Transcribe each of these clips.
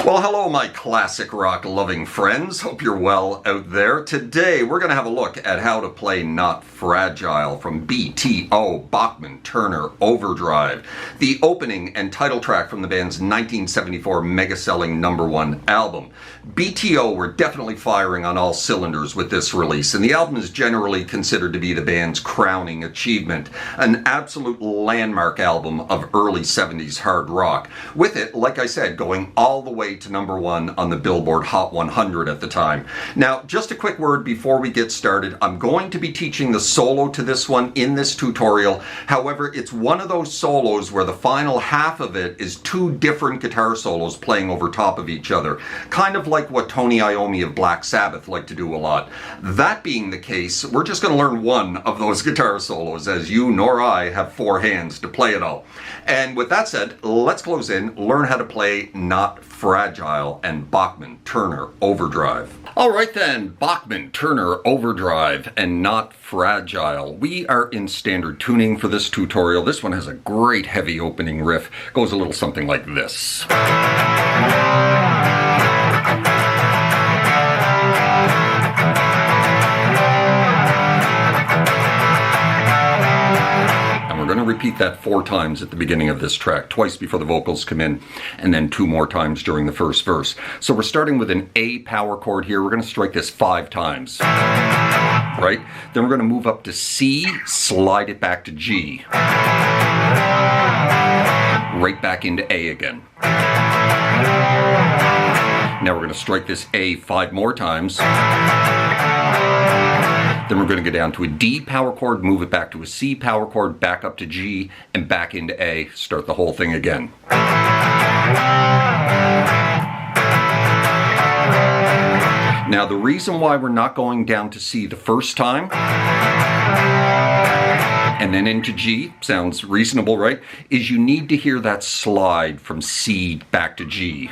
Well, hello, my classic rock loving friends. Hope you're well out there. Today, we're going to have a look at how to play Not Fragile from B.T.O, Bachman, Turner, Overdrive, the opening and title track from the band's 1974 mega-selling #1 album. B.T.O were definitely firing on all cylinders with this release, and the album is generally considered to be the band's crowning achievement, an absolute landmark album of early 70s hard rock, with it, like I said, going all the way to #1 on the Billboard Hot 100 at the time. Now, just a quick word before we get started. I'm going to be teaching the solo to this one in this tutorial. However, it's one of those solos where the final half of it is two different guitar solos playing over top of each other, kind of like what Tony Iommi of Black Sabbath like to do a lot. That being the case, we're just going to learn one of those guitar solos, as you nor I have 4 hands to play it all. And with that said, let's close in, learn how to play Not Fragile and Bachman, Turner, Overdrive. All right then, Bachman, Turner, Overdrive, and Not Fragile. We are in standard tuning for this tutorial. This one has a great heavy opening riff. Goes a little something like this. We're going to repeat that 4 times at the beginning of this track, twice before the vocals come in, and then 2 more times during the first verse. So we're starting with an A power chord here. We're going to strike this 5 times, right? Then we're going to move up to C, slide it back to G, right back into A again. Now we're going to strike this A 5 more times. Then we're going to go down to a D power chord, move it back to a C power chord, back up to G, and back into A. Start the whole thing again. Now, the reason why we're not going down to C the first time and then into G, sounds reasonable, right? Is you need to hear that slide from C back to G.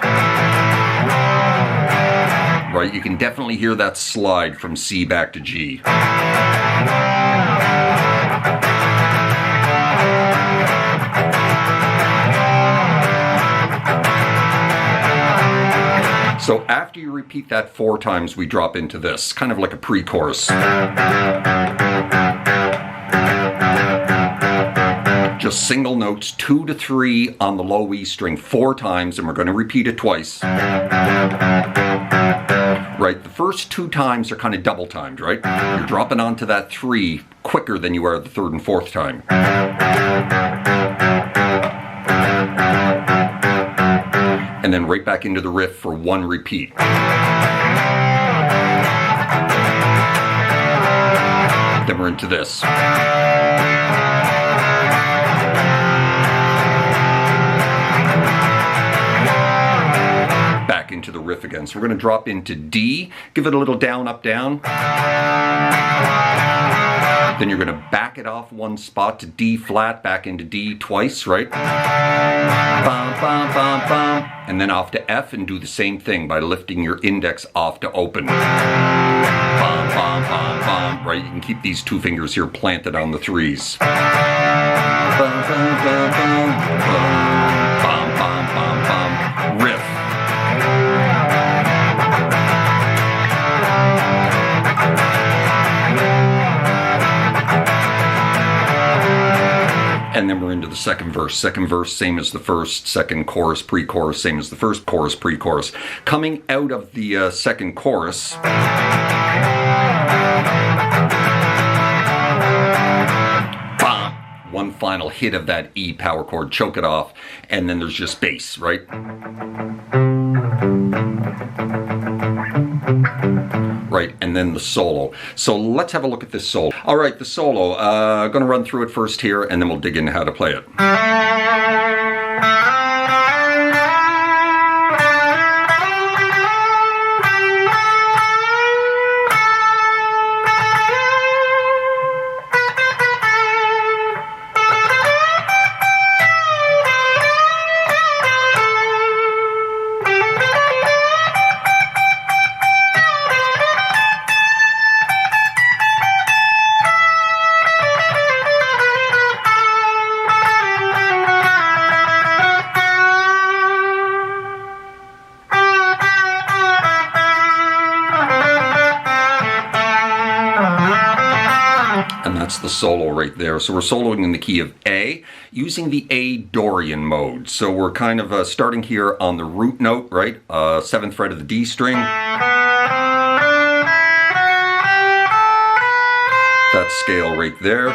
Right, you can definitely hear that slide from C back to G. So after you repeat that 4 times, we drop into this, kind of like a pre-chorus. Just single notes, 2 to 3 on the low E string 4 times, and we're going to repeat it twice. Right, the first 2 times are kind of double timed, right? You're dropping onto that 3 quicker than you are the 3rd and 4th time. And then right back into the riff for 1 repeat. Then we're into this. Back into the riff again. So we're going to drop into D, give it a little down, up, down. Then you're going to back it off 1 spot to D flat, back into D twice, right? Bum, bum, bum, bum. And then off to F and do the same thing by lifting your index off to open. Bum, bum, bum, bum. Right? You can keep these 2 fingers here planted on the 3s. Bum, bum, bum, bum, bum, bum, bum, bum. Riff. And then we're into the second verse. Second verse, same as the first. Second chorus, pre-chorus, same as the first chorus, pre-chorus. Coming out of the second chorus, bam, 1 final hit of that E power chord, choke it off, and then there's just bass, right? Right, and then the solo. So let's have a look at this solo. All right, the solo. I'm going to run through it first here, and then we'll dig into how to play it. That's the solo right there. So we're soloing in the key of A, using the A Dorian mode. So we're kind of starting here on the root note, right? 7th fret of the D string. That scale right there.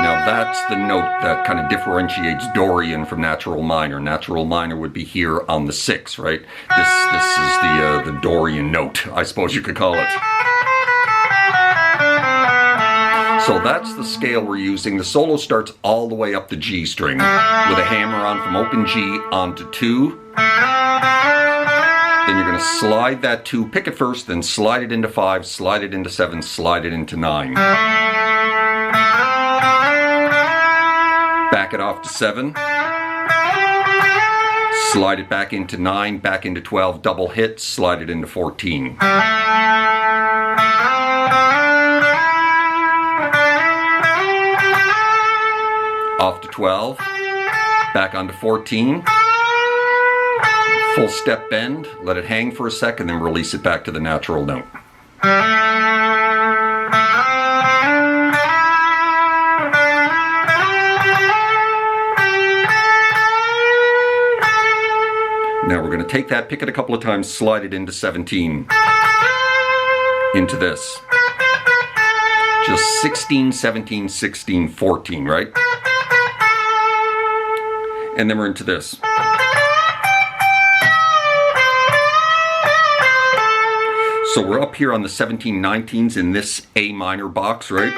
Now that's the note that kind of differentiates Dorian from natural minor. Natural minor would be here on the 6th, right? This is the Dorian note, I suppose you could call it. So that's the scale we're using. The solo starts all the way up the G string with a hammer on from open G onto 2. Then you're going to slide that 2, pick it first, then slide it into 5, slide it into 7, slide it into 9. Back it off to 7. Slide it back into 9, back into 12, double hit, slide it into 14. Off to 12, back onto 14. Full step bend, let it hang for a second, then release it back to the natural note. Now we're going to take that, pick it a couple of times, slide it into 17. Into this. Just 16, 17, 16, 14, right? And then we're into this. So we're up here on the 17, 19s in this A minor box, right?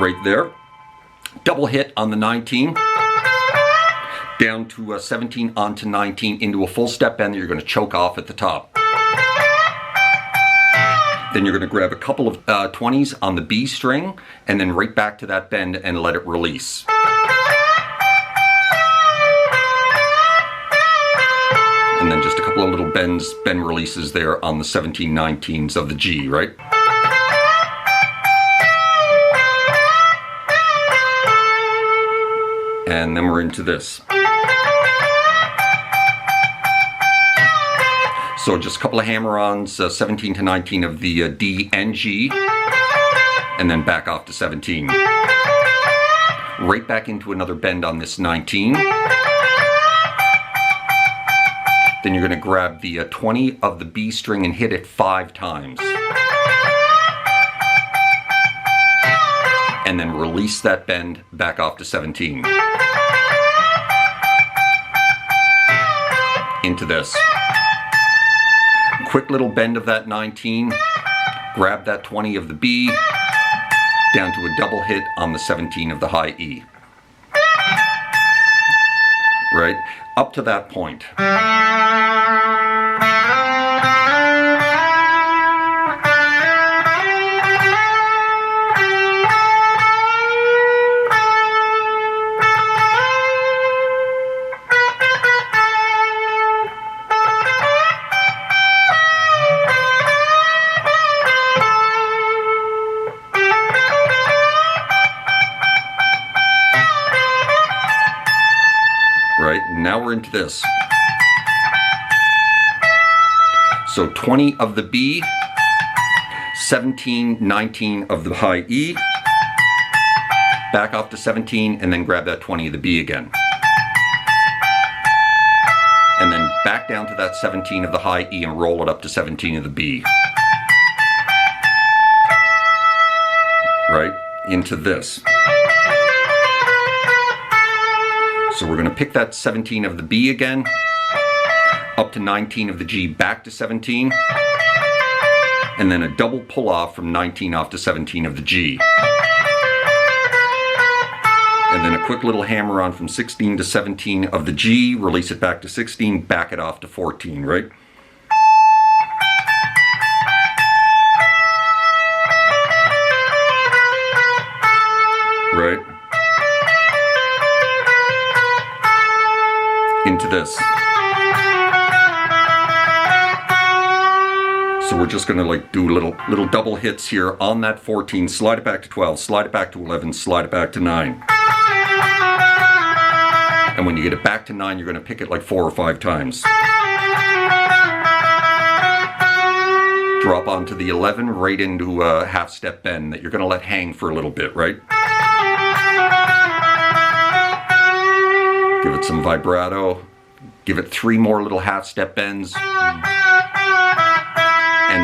Right there. Double hit on the 19. Down to 17 onto 19 into a full step bend that you're going to choke off at the top. Then you're going to grab a couple of 20s on the B string and then right back to that bend and let it release. And then just a couple of little bend releases there on the 17, 19s of the G, right? And then we're into this. So just a couple of hammer-ons, 17 to 19 of the D and G, and then back off to 17. Right back into another bend on this 19. Then you're going to grab the 20 of the B string and hit it 5 times. And then release that bend back off to 17. Into this. Quick little bend of that 19, grab that 20 of the B, down to a double hit on the 17 of the high E. Right? Up to that point. Right, now we're into this. So 20 of the B, 17, 19 of the high E, back off to 17, and then grab that 20 of the B again. And then back down to that 17 of the high E and roll it up to 17 of the B. Right, into this. So we're going to pick that 17 of the B again, up to 19 of the G, back to 17, and then a double pull off from 19 off to 17 of the G. And then a quick little hammer on from 16 to 17 of the G, release it back to 16, back it off to 14, right? Right? Into this. So we're just going to like do little double hits here on that 14, slide it back to 12, slide it back to 11, slide it back to 9. And when you get it back to 9, you're going to pick it like 4 or 5 times. drop onto the 11 right into a half step bend that you're going to let hang for a little bit, right? Give it some vibrato, give it 3 more little half step bends, and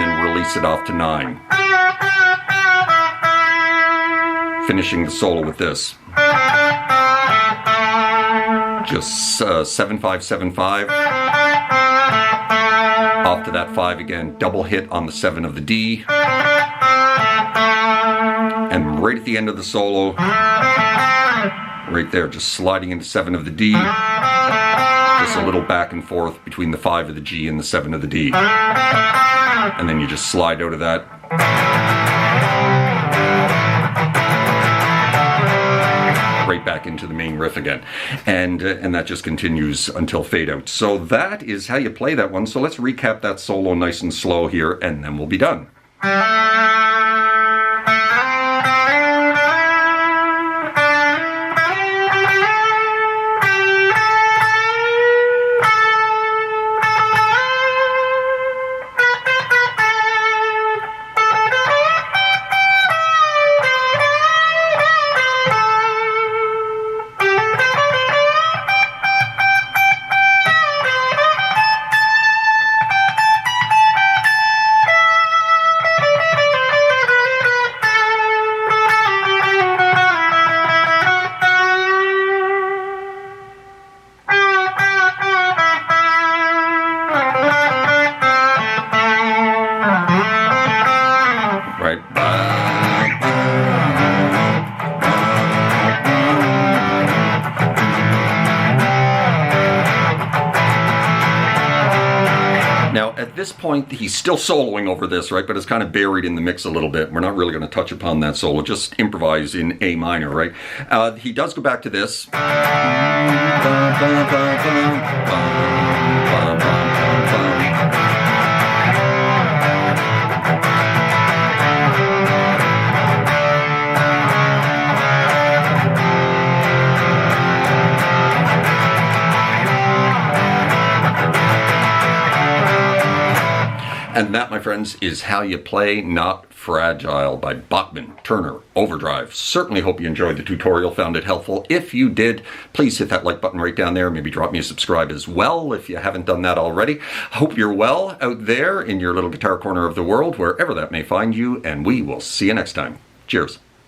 then release it off to 9. Finishing the solo with this. Just 7-5-7-5. Off to that 5 again, double hit on the 7 of the D. And right at the end of the solo, right there, just sliding into 7 of the D. Just a little back and forth between the 5 of the G and the 7 of the D. And then you just slide out of that. Right back into the main riff again. And that just continues until fade out. So that is how you play that one. So let's recap that solo nice and slow here, and then we'll be done. Right. Now, at this point, he's still soloing over this, right? But it's kind of buried in the mix a little bit. We're not really going to touch upon that solo, just improvise in A minor, right? He does go back to this. And that, my friends, is how you play Not Fragile by Bachman, Turner, Overdrive. Certainly hope you enjoyed the tutorial, found it helpful. If you did, please hit that like button right down there. Maybe drop me a subscribe as well if you haven't done that already. Hope you're well out there in your little guitar corner of the world, wherever that may find you, and we will see you next time. Cheers.